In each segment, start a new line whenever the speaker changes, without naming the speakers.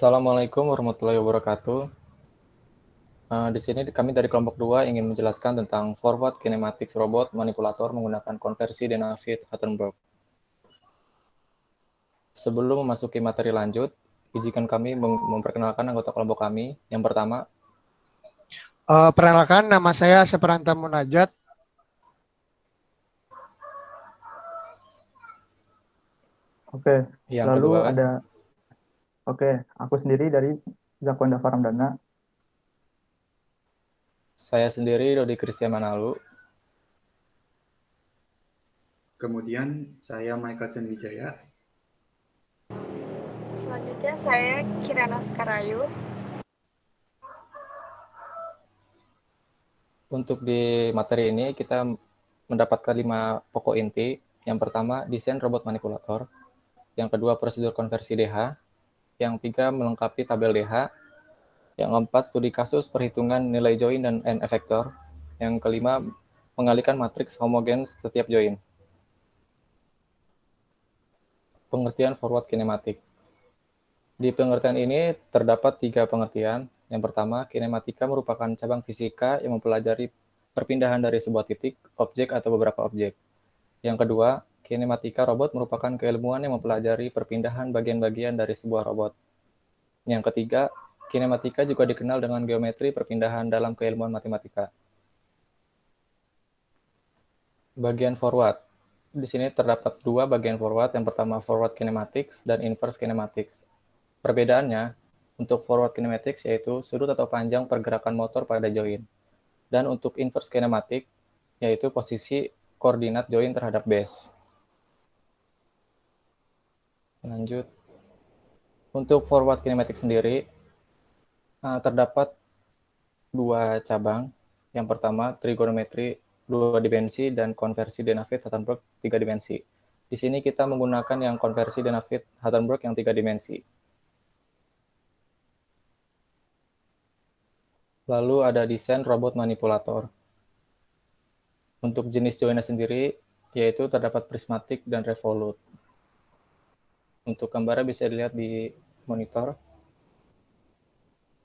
Assalamualaikum warahmatullahi wabarakatuh. Di sini kami dari kelompok 2 ingin menjelaskan tentang forward kinematics robot manipulator menggunakan konversi Dynafit-Hartenberg. Sebelum memasuki materi lanjut, izinkan kami memperkenalkan anggota kelompok kami. Yang pertama,
Perkenalkan, nama saya Seperanta Munajat.
Oke,
yang
lalu
kedua,
aku sendiri dari Zakonda Faramdana.
saya sendiri Dodi Christian Manalu.
Kemudian saya Michael Cenwijaya.
Selanjutnya saya Kirana Sekarayu.
Untuk di materi ini kita mendapatkan 5 pokok inti. Yang pertama, desain robot manipulator. Yang kedua, prosedur konversi DH. Yang tiga, melengkapi tabel DH. Yang keempat, studi kasus perhitungan nilai join dan N efektor. Yang kelima, mengalihkan matriks homogen setiap join. Pengertian forward kinematik. Di pengertian ini terdapat 3 pengertian. Yang pertama, kinematika merupakan cabang fisika yang mempelajari perpindahan dari sebuah titik, objek, atau beberapa objek. Yang kedua, kinematika robot merupakan keilmuan yang mempelajari perpindahan bagian-bagian dari sebuah robot. Yang ketiga, kinematika juga dikenal dengan geometri perpindahan dalam keilmuan matematika. Bagian forward. Di sini terdapat 2 bagian forward. Yang pertama forward kinematics dan inverse kinematics. Perbedaannya, untuk forward kinematics yaitu sudut atau panjang pergerakan motor pada join. Dan untuk inverse kinematic yaitu posisi koordinat join terhadap base. Lanjut. Untuk forward kinematic sendiri, terdapat 2 cabang. Yang pertama, trigonometri 2 dimensi dan konversi Dynafit-Hartenberg 3 dimensi. Di sini kita menggunakan yang konversi Dynafit-Hartenberg yang 3 dimensi. Lalu ada desain robot manipulator. Untuk jenis joinnya sendiri, yaitu terdapat prismatik dan revolute. Untuk gambarnya bisa dilihat di monitor.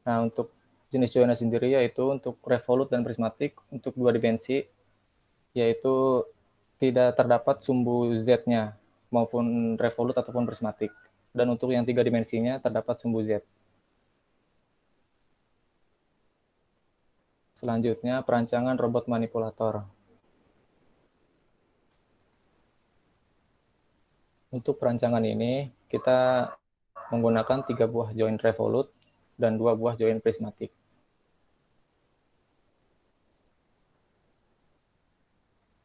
Nah, untuk jenis joinnya sendiri yaitu untuk revolute dan prismatik untuk 2 dimensi, yaitu tidak terdapat sumbu Z-nya, maupun revolute ataupun prismatik. Dan untuk yang 3 dimensinya terdapat sumbu Z. Selanjutnya, perancangan robot manipulator. Untuk perancangan ini, kita menggunakan 3 buah join revolute dan 2 buah join prismatik.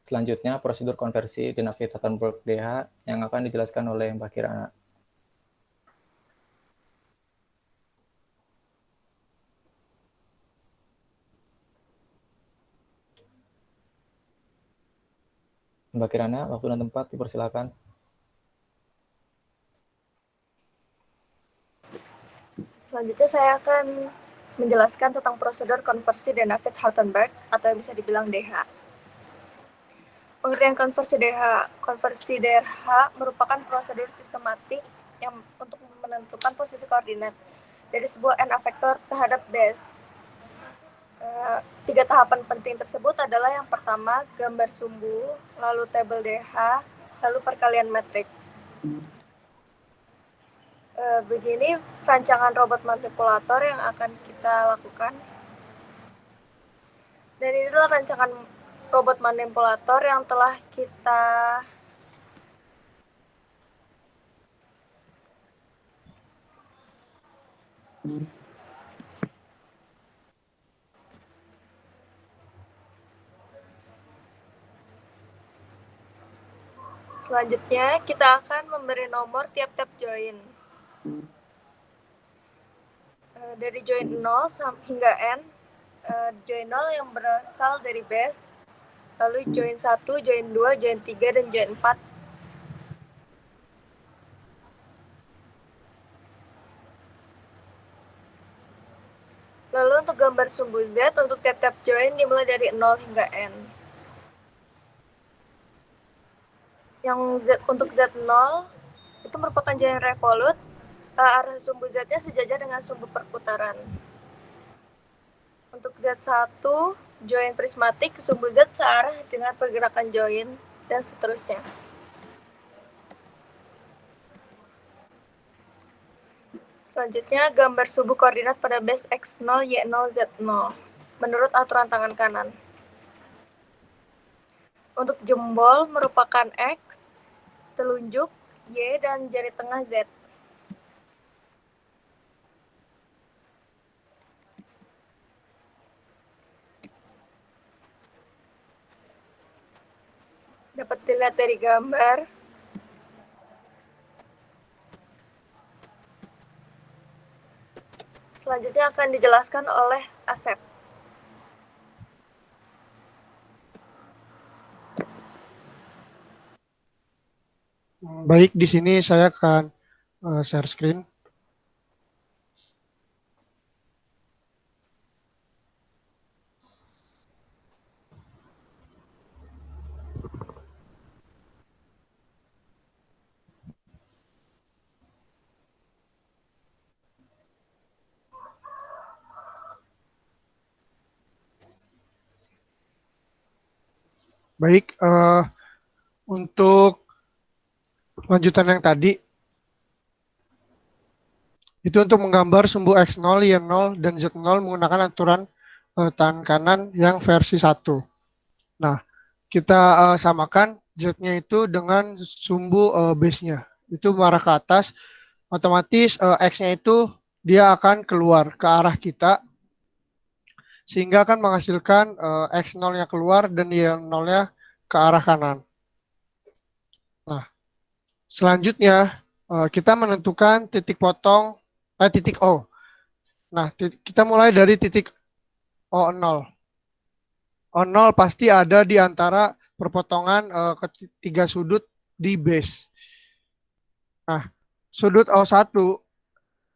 Selanjutnya, prosedur konversi Dynafit-Hartenberg DH yang akan dijelaskan oleh Mbak Kirana. Mbak Kirana, waktu dan tempat dipersilakan.
Selanjutnya saya akan menjelaskan tentang prosedur konversi Dynafit-Hartenberg atau yang bisa dibilang DH. Pengertian konversi DH merupakan prosedur sistematik yang untuk menentukan posisi koordinat dari sebuah N efektor terhadap base. 3 tahapan penting tersebut adalah yang pertama gambar sumbu, lalu tabel DH, lalu perkalian matriks. Begini rancangan robot manipulator yang akan kita lakukan. Dan inilah rancangan robot manipulator yang telah kita Selanjutnya, kita akan memberi nomor tiap-tiap join. Dari join 0 hingga N, join 0 yang berasal dari base, lalu join 1, join 2, join 3, dan join 4. Lalu untuk gambar sumbu Z, untuk tiap-tiap join dimulai dari 0 hingga N. Yang Z, untuk Z0 itu merupakan join revolute, arah sumbu Z-nya sejajar dengan sumbu perputaran. Untuk Z1, join prismatik sumbu Z searah dengan pergerakan join, dan seterusnya. Selanjutnya, gambar sumbu koordinat pada base X0, Y0, Z0 menurut aturan tangan kanan. Untuk jempol merupakan X, telunjuk Y, dan jari tengah Z. Dapat dilihat dari gambar. Selanjutnya akan dijelaskan oleh Asep.
Baik, di sini saya akan share screen. Baik, untuk lanjutan yang tadi, itu untuk menggambar sumbu X0, Y0, dan Z0 menggunakan aturan tangan kanan yang versi 1. Nah, kita samakan Z-nya itu dengan sumbu base-nya. Itu mengarah ke atas, otomatis X-nya itu dia akan keluar ke arah kita, sehingga akan menghasilkan X0-nya keluar dan Y0-nya ke arah kanan. Nah, selanjutnya kita menentukan titik potong, titik O. Nah, kita mulai dari titik O0. O0 pasti ada di antara perpotongan ketiga sudut di base. Nah, sudut O1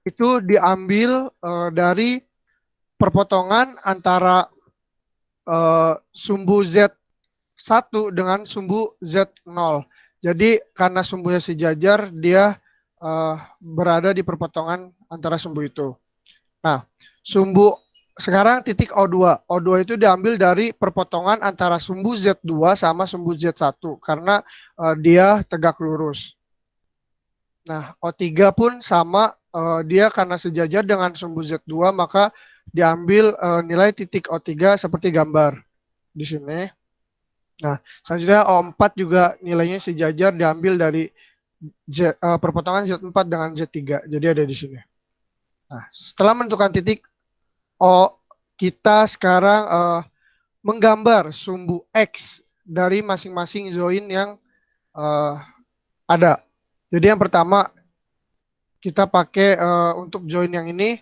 itu diambil dari perpotongan antara sumbu Z1 dengan sumbu Z0. Jadi karena sumbunya sejajar, dia berada di perpotongan antara sumbu itu. Nah, sekarang titik O2. O2 itu diambil dari perpotongan antara sumbu Z2 sama sumbu Z1 karena dia tegak lurus. Nah, O3 pun sama, dia karena sejajar dengan sumbu Z2 maka diambil nilai titik O3 seperti gambar di sini. Nah, selanjutnya O4 juga nilainya sejajar diambil dari perpotongan Z4 dengan Z3. Jadi ada di sini. Nah, setelah menentukan titik O, kita sekarang menggambar sumbu X dari masing-masing join yang ada. Jadi yang pertama kita pakai untuk join yang ini.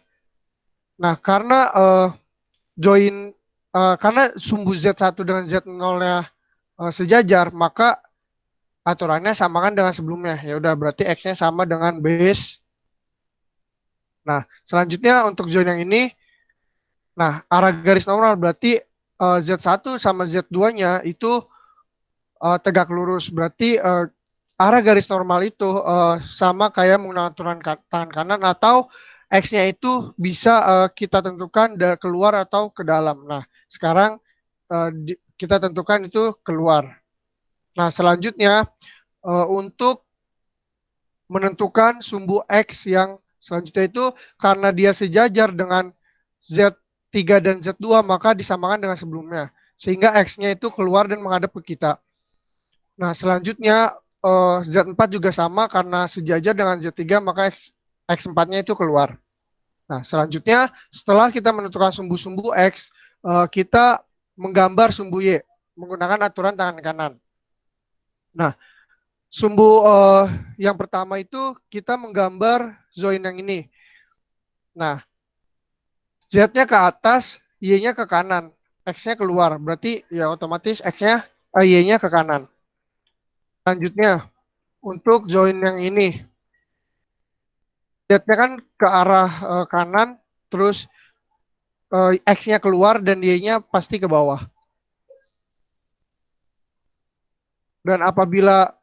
Nah, karena karena sumbu Z1 dengan Z0-nya sejajar, maka aturannya samakan dengan sebelumnya. Ya udah, berarti X-nya sama dengan base. Nah, selanjutnya untuk join yang ini, nah, arah garis normal berarti Z1 sama Z2-nya itu tegak lurus. Berarti arah garis normal itu sama kayak menggunakan aturan tangan kanan, atau X-nya itu bisa kita tentukan dari keluar atau ke dalam. Nah, sekarang kita tentukan itu keluar. Nah, selanjutnya untuk menentukan sumbu X yang selanjutnya itu, karena dia sejajar dengan Z3 dan Z2, maka disamakan dengan sebelumnya. Sehingga X-nya itu keluar dan menghadap ke kita. Nah, selanjutnya Z4 juga sama, karena sejajar dengan Z3, maka X4-nya itu keluar. Nah, selanjutnya setelah kita menentukan sumbu-sumbu X, kita menggambar sumbu Y menggunakan aturan tangan kanan. Nah, sumbu yang pertama itu kita menggambar join yang ini. Nah, Z-nya ke atas, Y-nya ke kanan, X-nya keluar. Berarti ya otomatis Y-nya ke kanan. Selanjutnya, untuk join yang ini, Z-nya kan ke arah kanan, terus X-nya keluar dan Y-nya pasti ke bawah. Dan apabila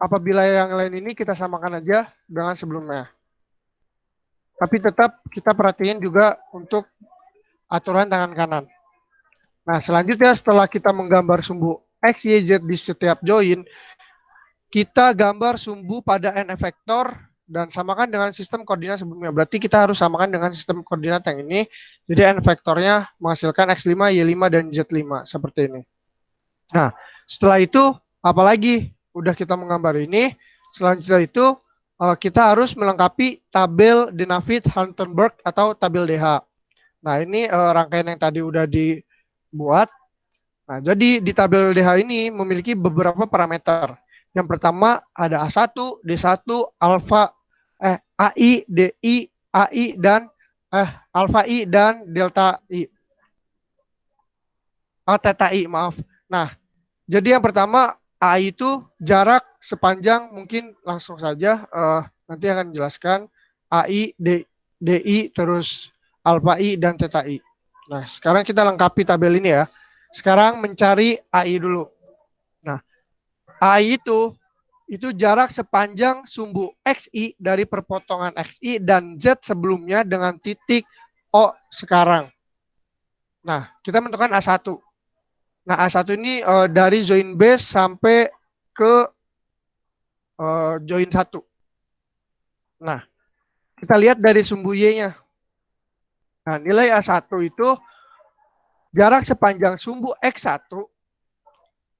apabila yang lain ini kita samakan aja dengan sebelumnya. Tapi tetap kita perhatiin juga untuk aturan tangan kanan. Nah, selanjutnya setelah kita menggambar sumbu X, Y, Z di setiap join, kita gambar sumbu pada n efektor dan samakan dengan sistem koordinat sebelumnya. Berarti kita harus samakan dengan sistem koordinat yang ini. Jadi n vektornya menghasilkan X5, Y5, dan Z5 seperti ini. Nah, setelah itu apalagi udah kita menggambar ini, selanjutnya itu kita harus melengkapi tabel Dinavid-Haltenberg atau tabel DH. Nah, ini rangkaian yang tadi udah dibuat. Nah, jadi di tabel DH ini memiliki beberapa parameter. Yang pertama ada A1, D1, alfa, AI, DI, AI, dan alfa I dan delta I. Theta I, maaf. Nah, jadi yang pertama AI itu jarak sepanjang, mungkin langsung saja nanti akan dijelaskan AI, DI, terus alfa I dan theta I. Nah, sekarang kita lengkapi tabel ini ya. Sekarang mencari AI dulu. Nah, AI itu jarak sepanjang sumbu XI dari perpotongan XI dan Z sebelumnya dengan titik O sekarang. Nah, kita menentukan A1. Nah, A1 ini dari join base sampai ke join 1. Nah, kita lihat dari sumbu Y-nya. Nah, nilai A1 itu jarak sepanjang sumbu X1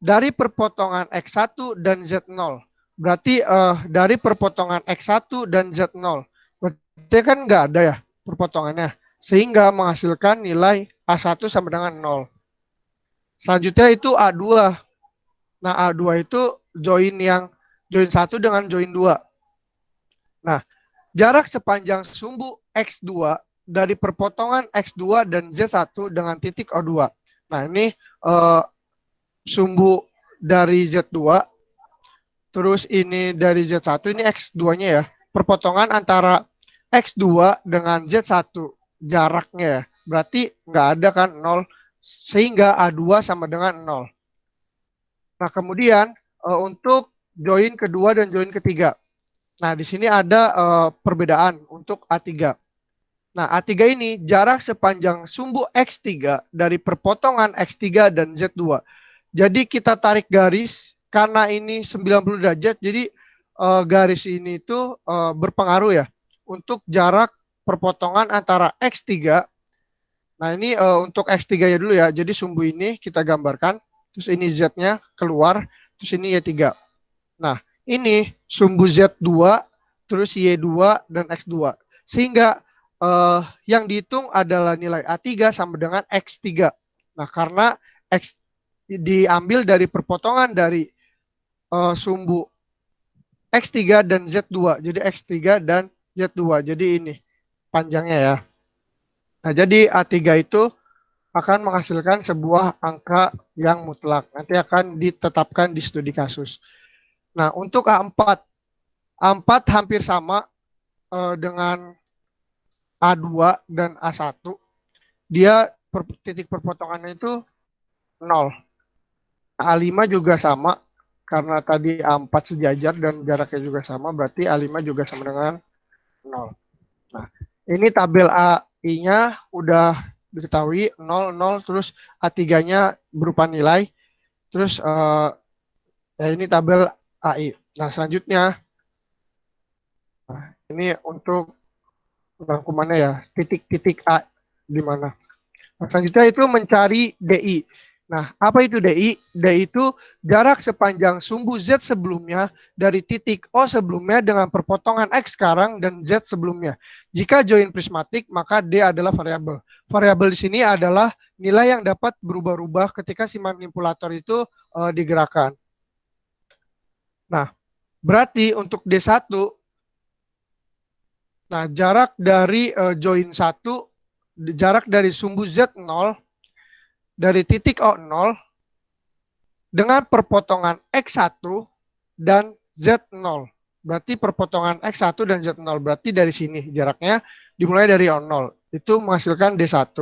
dari perpotongan X1 dan Z0. Berarti dari perpotongan X1 dan Z0. Berarti kan nggak ada ya perpotongannya. Sehingga menghasilkan nilai A1 sama dengan 0. Selanjutnya itu A2. Nah, A2 itu join 1 dengan join 2. Nah, jarak sepanjang sumbu X2 dari perpotongan X2 dan Z1 dengan titik O2. Nah, ini sumbu dari Z2. Terus ini dari Z1, ini X2-nya ya. Perpotongan antara X2 dengan Z1 jaraknya ya. Berarti nggak ada kan 0. Sehingga A2 sama dengan 0. Nah, kemudian untuk join kedua dan join ketiga. Nah, di sini ada perbedaan untuk A3. Nah, A3 ini jarak sepanjang sumbu X3 dari perpotongan X3 dan Z2. Jadi kita tarik garis, karena ini 90 derajat, jadi garis ini itu berpengaruh ya untuk jarak perpotongan antara X3. Nah, ini untuk X3-nya dulu ya. Jadi sumbu ini kita gambarkan. Terus ini Z-nya keluar. Terus ini Y3. Nah, ini sumbu Z2, terus Y2, dan X2. Sehingga yang dihitung adalah nilai A3 sama dengan X3. Nah, karena X diambil dari perpotongan dari sumbu X3 dan Z2. Jadi X3 dan Z2. Jadi ini panjangnya ya. Nah, jadi A3 itu akan menghasilkan sebuah angka yang mutlak. Nanti akan ditetapkan di studi kasus. Nah, untuk A4. A4 hampir sama dengan A2 dan A1. Dia titik perpotongannya itu 0. A5 juga sama. Karena tadi A4 sejajar dan jaraknya juga sama. Berarti A5 juga sama dengan 0. Nah, ini tabel AI-nya udah diketahui 0, 0, terus A3-nya berupa nilai. Terus ya ini tabel AI. Nah, selanjutnya ini untuk rangkumannya ya, titik-titik A di mana. Nah, selanjutnya itu mencari DI. Nah, apa itu DI? DI itu jarak sepanjang sumbu Z sebelumnya dari titik O sebelumnya dengan perpotongan X sekarang dan Z sebelumnya. Jika join prismatik, maka D adalah variabel. Variabel di sini adalah nilai yang dapat berubah-ubah ketika si manipulator itu digerakkan. Nah, berarti untuk D1, nah jarak dari join 1, jarak dari sumbu Z0, dari titik O0 dengan perpotongan X1 dan Z0. Berarti perpotongan X1 dan Z0. Berarti dari sini jaraknya dimulai dari O0. Itu menghasilkan D1.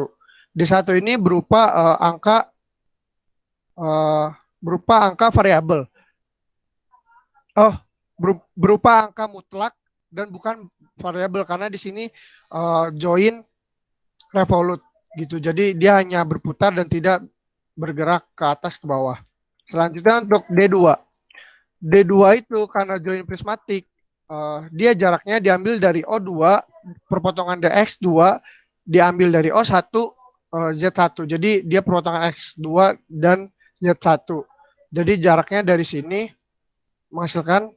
D1 ini berupa angka variabel. Oh, berupa angka mutlak dan bukan variabel, karena di sini join revolut gitu. Jadi dia hanya berputar dan tidak bergerak ke atas ke bawah. Selanjutnya untuk D2. D2 itu karena join prismatik, dia jaraknya diambil dari O2 perpotongan DX2 diambil dari O1 Z1. Jadi dia perpotongan X2 dan Z1. Jadi jaraknya dari sini menghasilkan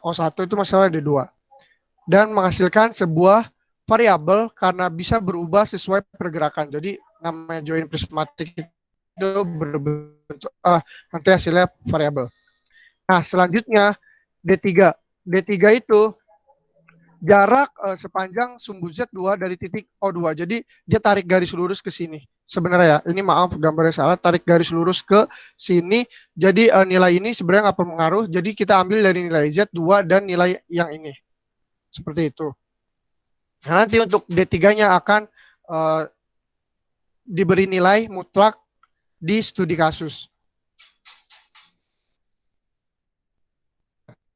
O1 itu masalah D2 dan menghasilkan sebuah variabel karena bisa berubah sesuai pergerakan. Jadi namanya join prismatik itu berbentuk nanti hasilnya variabel. Nah, selanjutnya D3. D3 itu jarak sepanjang sumbu Z2 dari titik O2. Jadi dia tarik garis lurus ke sini. Sebenarnya ya, ini maaf gambarnya salah, tarik garis lurus ke sini. Jadi nilai ini sebenarnya nggak berpengaruh. Jadi kita ambil dari nilai Z2 dan nilai yang ini. Seperti itu. Nah, nanti untuk D3-nya akan diberi nilai mutlak di studi kasus.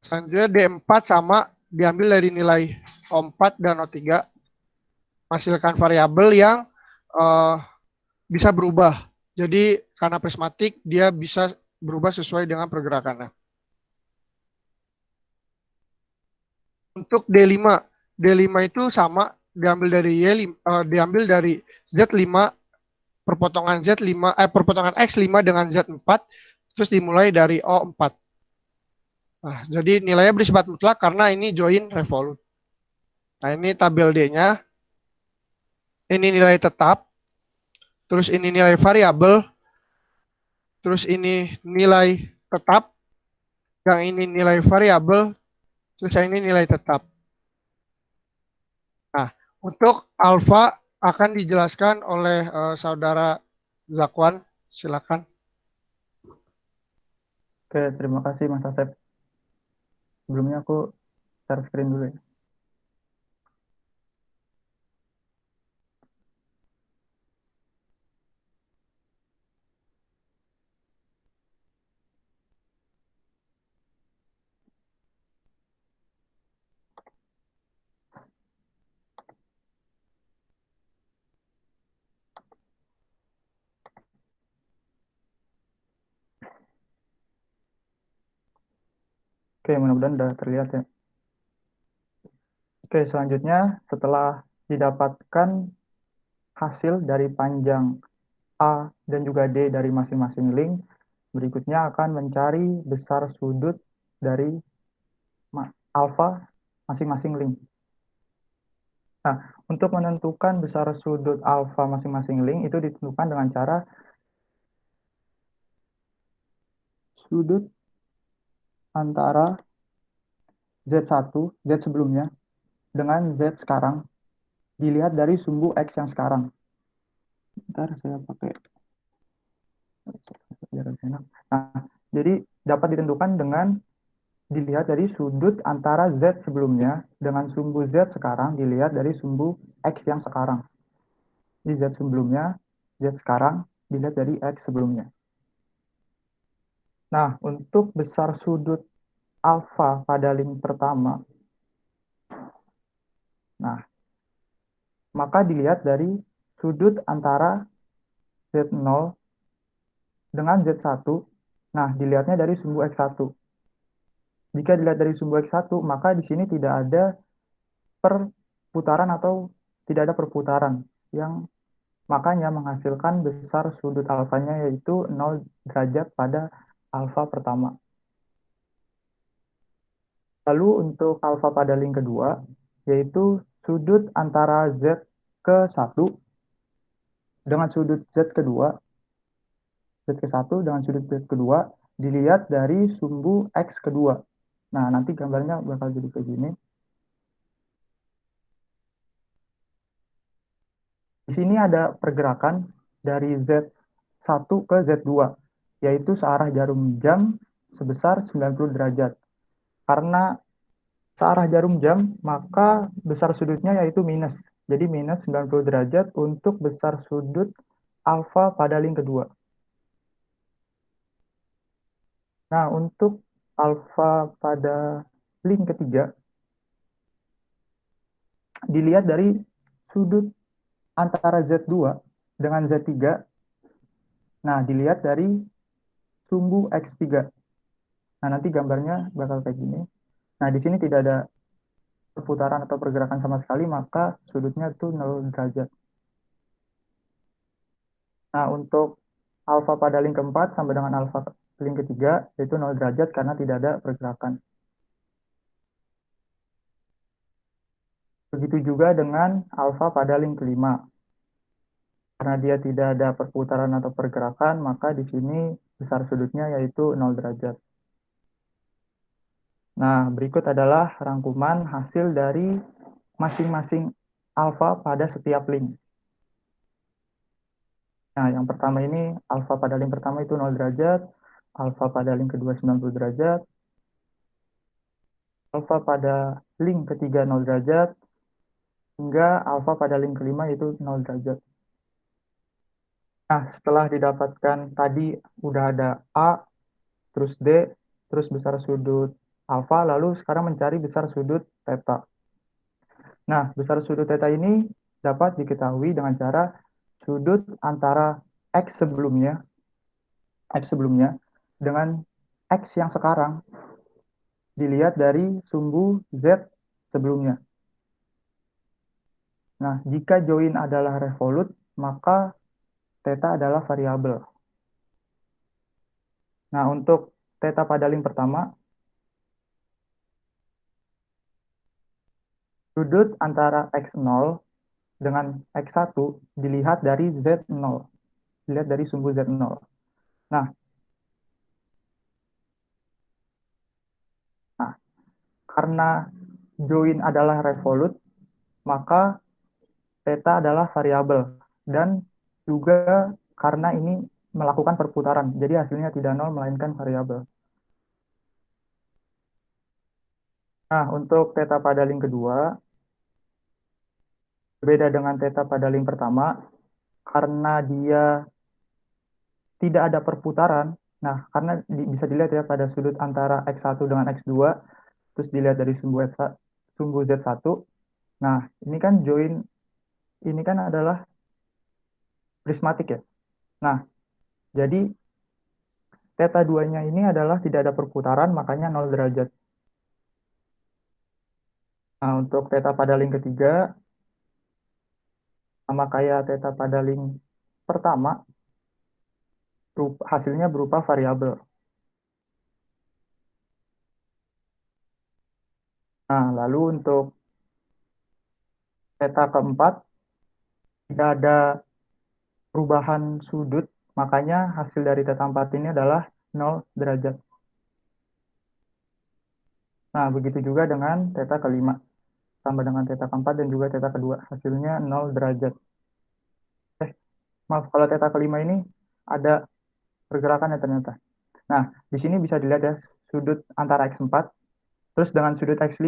Selanjutnya D4 sama diambil dari nilai O4 dan O3, menghasilkan variabel yang bisa berubah. Jadi karena prismatik dia bisa berubah sesuai dengan pergerakannya. Untuk D5, D5 itu sama diambil dari diambil dari Z5 perpotongan Z5 perpotongan X5 dengan Z4 terus dimulai dari O4. Nah, jadi nilainya bersifat mutlak karena ini join revolut. Nah, ini tabel D-nya. Ini nilai tetap. Terus ini nilai variabel. Terus ini nilai tetap. Yang ini nilai variabel. Terus yang ini nilai tetap. Nah, untuk alfa akan dijelaskan oleh saudara Zakwan. Silakan.
Oke, terima kasih Mas Asep. Sebelumnya aku share screen dulu ya. Oke, mudah-mudahan udah terlihat ya. Oke, selanjutnya setelah didapatkan hasil dari panjang A dan juga D dari masing-masing link, berikutnya akan mencari besar sudut dari alfa masing-masing link. Nah, untuk menentukan besar sudut alfa masing-masing link itu ditentukan dengan cara sudut antara Z1, Z sebelumnya, dengan Z sekarang dilihat dari sumbu X yang sekarang. Bentar, saya pakai. Nah, jadi dapat ditentukan dengan dilihat dari sudut antara Z sebelumnya dengan sumbu Z sekarang dilihat dari sumbu X yang sekarang. Jadi Z sebelumnya, Z sekarang dilihat dari X sebelumnya. Nah, untuk besar sudut alfa pada link pertama, nah, maka dilihat dari sudut antara Z0 dengan Z1, nah, dilihatnya dari sumbu X1. Jika dilihat dari sumbu X1, maka di sini tidak ada perputaran atau tidak ada perputaran yang makanya menghasilkan besar sudut alfanya yaitu 0 derajat pada alfa pertama. Lalu untuk alfa pada link kedua, yaitu sudut antara Z ke 1 dengan sudut Z kedua, Z ke 1 dengan sudut Z kedua, dilihat dari sumbu X kedua. Nah, nanti gambarnya bakal jadi kayak gini. Di sini ada pergerakan dari Z1 ke Z2, yaitu searah jarum jam sebesar 90 derajat. Karena searah jarum jam, maka besar sudutnya yaitu minus. Jadi minus 90 derajat untuk besar sudut alfa pada link kedua. Nah, untuk alfa pada link ketiga dilihat dari sudut antara Z2 dengan Z3. Nah, dilihat dari sumbu X3. Nah, nanti gambarnya bakal kayak gini. Nah, di sini tidak ada perputaran atau pergerakan sama sekali, maka sudutnya itu 0 derajat. Nah, untuk alfa pada link keempat sama dengan alfa link ketiga, itu 0 derajat karena tidak ada pergerakan. Begitu juga dengan alfa pada link kelima. Karena dia tidak ada perputaran atau pergerakan, maka di sini besar sudutnya yaitu 0 derajat. Nah, berikut adalah rangkuman hasil dari masing-masing alfa pada setiap link. Nah, yang pertama ini, alfa pada link pertama itu 0 derajat, alfa pada link kedua 90 derajat, alfa pada link ketiga 0 derajat, hingga alfa pada link kelima itu 0 derajat. Nah, setelah didapatkan tadi udah ada A, terus D, terus besar sudut alfa, lalu sekarang mencari besar sudut theta. Nah, besar sudut theta ini dapat diketahui dengan cara sudut antara X sebelumnya dengan X yang sekarang dilihat dari sumbu Z sebelumnya. Nah, jika join adalah revolut, maka theta adalah variabel. Nah, untuk theta pada link pertama, sudut antara X0 dengan X1 dilihat dari Z0. Dilihat dari sumbu Z0. Nah, karena join adalah revolut, maka theta adalah variabel. Dan juga karena ini melakukan perputaran, jadi hasilnya tidak nol melainkan variabel. Nah, untuk theta pada link kedua, berbeda dengan theta pada link pertama, karena dia tidak ada perputaran. Nah, karena bisa dilihat ya pada sudut antara X1 dengan X2, terus dilihat dari sumbu Z1. Nah, ini kan join, ini kan adalah prismatik ya. Nah, jadi theta 2-nya ini adalah tidak ada perputaran, makanya 0 derajat. Nah, untuk theta pada link ketiga, sama kayak theta pada link pertama, hasilnya berupa variabel. Nah, lalu untuk theta keempat, tidak ada perubahan sudut, makanya hasil dari theta 4 ini adalah 0 derajat. Nah, begitu juga dengan theta kelima. Sama dengan theta keempat dan juga theta kedua. Hasilnya 0 derajat. Maaf, kalau theta kelima ini ada pergerakan ya ternyata. Nah, di sini bisa dilihat ya, sudut antara X4, terus dengan sudut X5,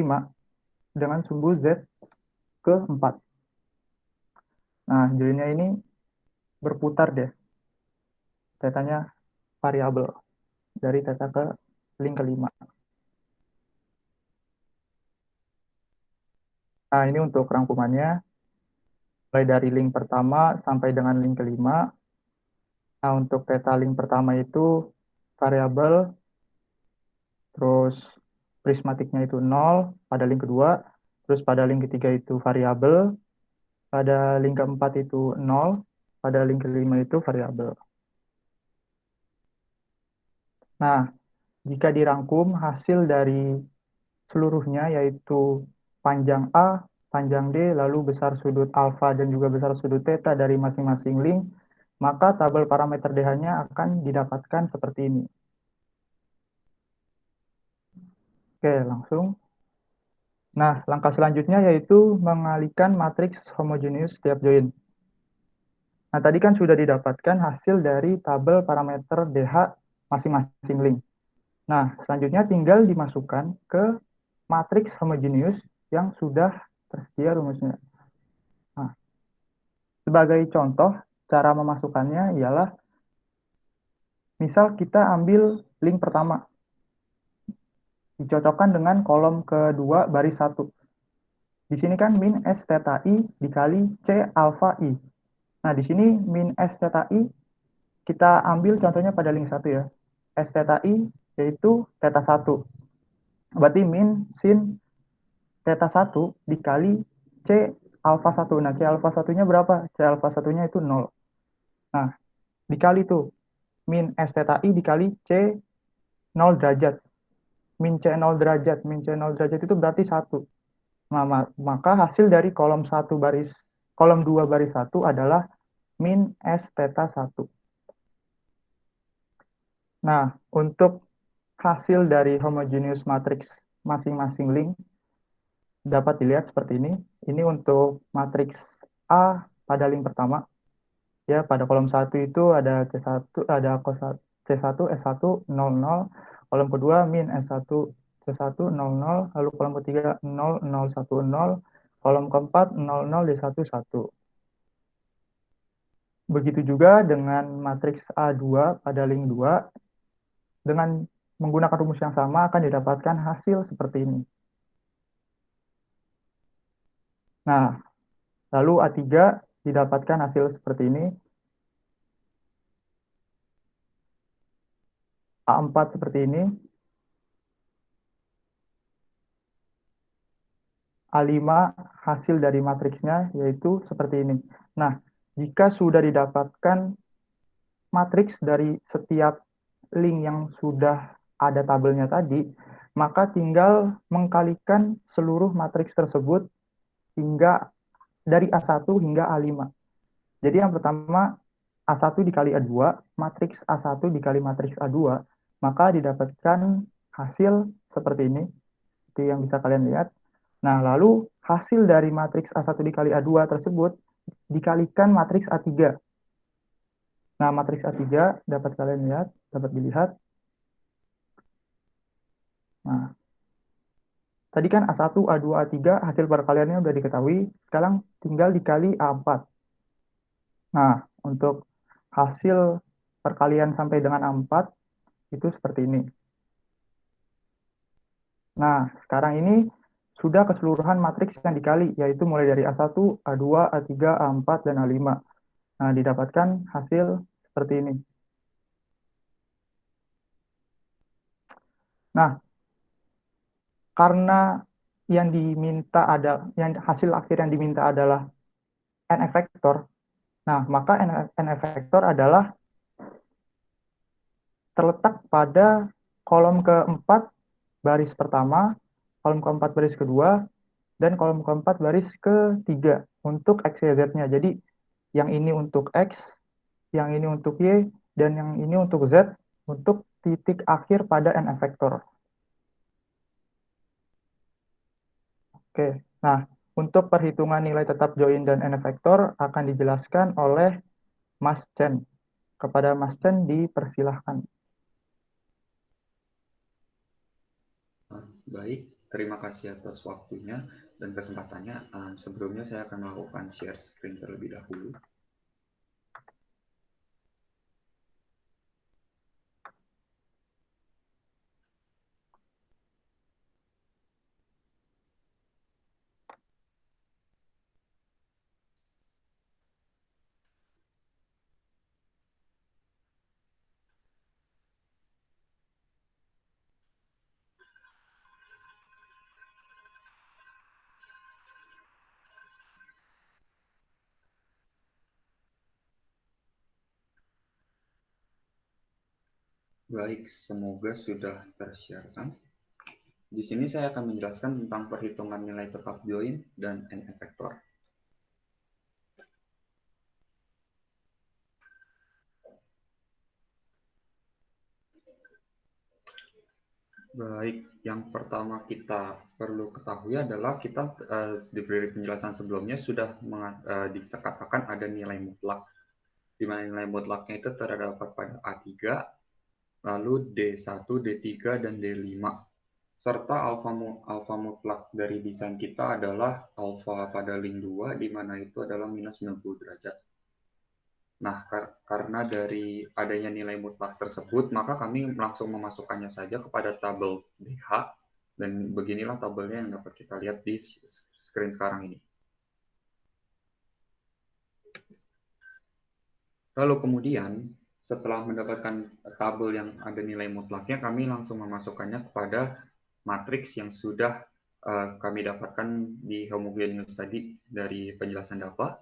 dengan sumbu Z ke-4. Nah, joinnya ini berputar deh. Tetanya variabel dari theta ke link kelima. Nah, ini untuk rangkumannya. Mulai dari link pertama sampai dengan link kelima. Nah, untuk theta link pertama itu variabel, terus prismatiknya itu 0 pada link kedua, terus pada link ketiga itu variabel, pada link keempat itu 0, pada link kelima itu variabel. Nah, jika dirangkum hasil dari seluruhnya yaitu panjang A, panjang D, lalu besar sudut alfa dan juga besar sudut theta dari masing-masing link, maka tabel parameter DH-nya akan didapatkan seperti ini. Oke, langsung. Nah, langkah selanjutnya yaitu mengalihkan matriks homogeneous setiap join. Nah, tadi kan sudah didapatkan hasil dari tabel parameter DH masing-masing link. Nah, selanjutnya tinggal dimasukkan ke matriks homogeneous yang sudah tersedia rumusnya. Nah, sebagai contoh, cara memasukkannya ialah misal kita ambil link pertama. dicocokkan dengan kolom kedua baris 1. Di sini kan min S theta I dikali C alpha I. Nah, di sini min S theta I kita ambil contohnya pada link 1 ya. S theta I yaitu theta 1. Berarti min sin theta 1 dikali C alpha 1. Nah, C alpha 1-nya berapa? C alpha 1-nya itu 0. Nah, dikali tuh min S theta I dikali C 0 derajat. Min C 0 derajat. Min C 0 derajat itu berarti 1. Nah, maka hasil dari kolom 2 baris 1 adalah min S theta 1. Nah, untuk hasil dari homogeneous matrix masing-masing link dapat dilihat seperti ini. Ini untuk matriks A pada link pertama. Ya, pada kolom 1 itu ada C1, ada C1 S1 00, kolom kedua min S1 C1 00, lalu kolom ketiga 0 0 1 0, kolom keempat 00 D1 1. Begitu juga dengan matriks A2 pada link 2, dengan menggunakan rumus yang sama akan didapatkan hasil seperti ini. Nah, lalu A3 didapatkan hasil seperti ini. A4 seperti ini. A5 hasil dari matriksnya yaitu seperti ini. Nah, jika sudah didapatkan matriks dari setiap link yang sudah ada tabelnya tadi, maka tinggal mengkalikan seluruh matriks tersebut hingga dari A1 hingga A5. Jadi yang pertama A1 dikali A2, matriks A1 dikali matriks A2, maka didapatkan hasil seperti ini, seperti yang bisa kalian lihat. Nah, lalu hasil dari matriks A1 dikali A2 tersebut dikalikan matriks A3. Nah, matriks A3 dapat kalian lihat, dapat dilihat. Nah, tadi kan A1, A2, A3 hasil perkaliannya sudah diketahui, sekarang tinggal dikali A4. Nah, untuk hasil perkalian sampai dengan A4 itu seperti ini. Nah, sekarang ini sudah keseluruhan matriks yang dikali, yaitu mulai dari A1, A2, A3, A4, dan A5. Nah, didapatkan hasil seperti ini. Nah, karena yang diminta yang hasil akhir yang diminta adalah n efektor, nah, maka n efektor adalah terletak pada kolom keempat baris pertama, kolom keempat baris kedua, dan kolom keempat baris ketiga untuk X, Y, Z-nya. Jadi, yang ini untuk X, yang ini untuk Y, dan yang ini untuk Z, untuk titik akhir pada n efektor. Oke, nah, untuk perhitungan nilai tetap join dan n efektor akan dijelaskan oleh Mas Chen. Kepada Mas Chen dipersilahkan.
Baik, terima kasih atas waktunya dan kesempatannya. Sebelumnya saya akan melakukan share screen terlebih dahulu. Baik, semoga sudah tersiarkan. Di sini saya akan menjelaskan tentang perhitungan nilai tetap join dan n efektor. Baik, yang pertama kita perlu ketahui adalah kita diberi penjelasan sebelumnya sudah dikatakan ada nilai mutlak, di mana nilai mutlaknya itu terdapat pada A3, lalu D1, D3, dan D5. Serta alfa mutlak dari desain kita adalah alfa pada link 2, di mana itu adalah minus 90 derajat. Nah, karena dari adanya nilai mutlak tersebut, maka kami langsung memasukkannya saja kepada tabel DH, Dan beginilah tabelnya yang dapat kita lihat di screen sekarang ini. Lalu kemudian setelah mendapatkan tabel yang ada nilai mutlaknya, kami langsung memasukkannya kepada matriks yang sudah kami dapatkan di homogeneous tadi dari penjelasan Dava.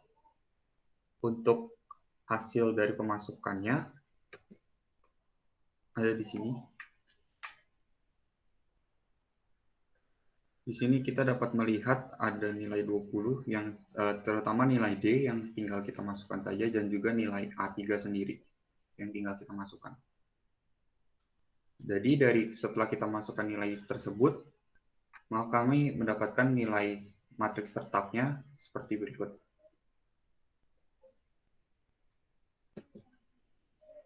Untuk hasil dari pemasukannya ada di sini. Di sini kita dapat melihat ada nilai 20 yang terutama nilai D yang tinggal kita masukkan saja, dan juga nilai A3 sendiri yang tinggal kita masukkan. Jadi setelah kita masukkan nilai tersebut, maka kami mendapatkan nilai matriks tetapnya seperti berikut.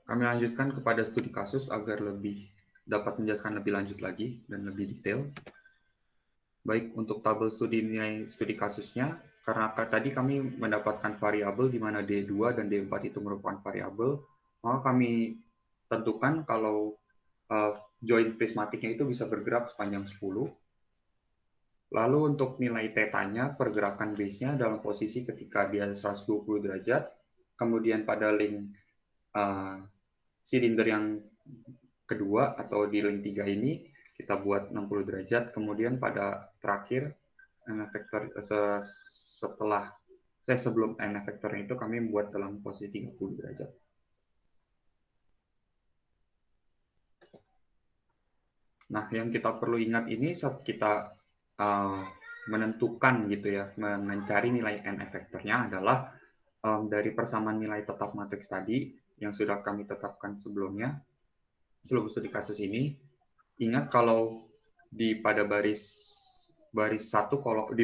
Kami lanjutkan kepada studi kasus agar dapat menjelaskan lebih lanjut lagi dan lebih detail. Baik, untuk tabel nilai studi kasusnya, karena tadi kami mendapatkan variabel di mana D2 dan D4 itu merupakan variabel, maka kami tentukan kalau join prismatiknya itu bisa bergerak sepanjang 10. Lalu untuk nilai θ-nya, pergerakan base-nya dalam posisi ketika dia 120 derajat, kemudian pada link silinder yang kedua atau di link 3 ini kita buat 60 derajat, kemudian pada terakhir sebelum n efektornya itu kami buat dalam posisi 30 derajat. Nah, yang kita perlu ingat ini saat kita menentukan gitu ya, mencari nilai n efektornya adalah dari persamaan nilai tetap matriks tadi yang sudah kami tetapkan sebelum studi kasus ini. Ingat kalau pada baris 1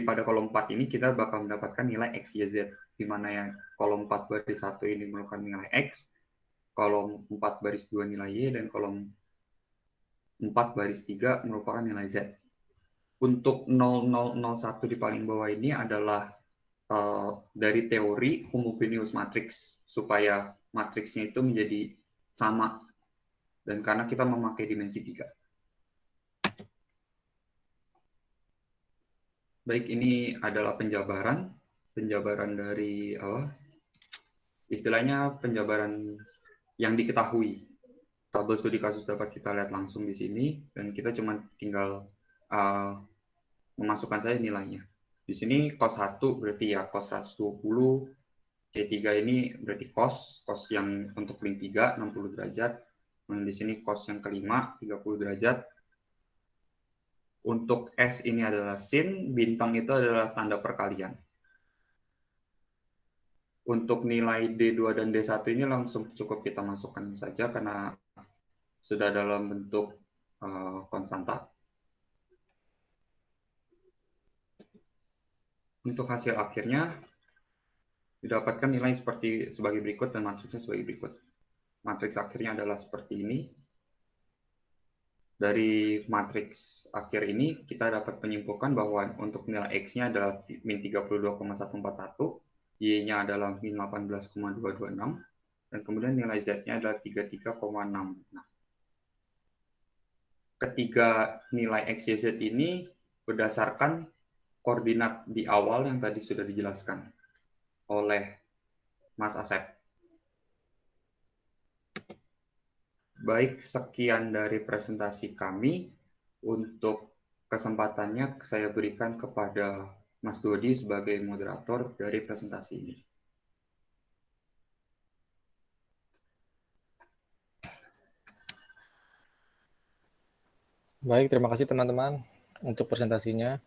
pada kolom 4 ini kita bakal mendapatkan nilai x, y, z, di mana ya kolom 4 baris 1 ini merupakan nilai x, kolom 4 baris 2 nilai y, dan kolom 4 baris 3 merupakan nilai z. Untuk 0001 di paling bawah ini adalah dari teori homogeneous matrix, supaya matriksnya itu menjadi sama, dan karena kita memakai dimensi 3. Baik, ini adalah penjabaran dari istilahnya penjabaran yang diketahui. Tabel studi kasus dapat kita lihat langsung di sini, dan kita cuma tinggal memasukkan saja nilainya. Di sini cos 1 berarti ya cos 120, C3 ini berarti cos yang untuk link 3 60 derajat, dan di sini cos yang kelima 30 derajat. Untuk S ini adalah sin, bintang itu adalah tanda perkalian. Untuk nilai D2 dan D1 ini langsung cukup kita masukkan saja karena sudah dalam bentuk konstanta. Untuk hasil akhirnya didapatkan nilai sebagai berikut dan matriksnya sebagai berikut. Matriks akhirnya adalah seperti ini. Dari matriks akhir ini kita dapat menyimpulkan bahwa untuk nilai X-nya adalah min 32,141, Y-nya adalah min 18,226, dan kemudian nilai Z-nya adalah 33,6. Nah, ketiga nilai X, Y, Z ini berdasarkan koordinat di awal yang tadi sudah dijelaskan oleh Mas Asep. Baik, sekian dari presentasi kami. Untuk kesempatannya saya berikan kepada Mas Dodi sebagai moderator dari presentasi ini.
Baik, terima kasih teman-teman untuk presentasinya.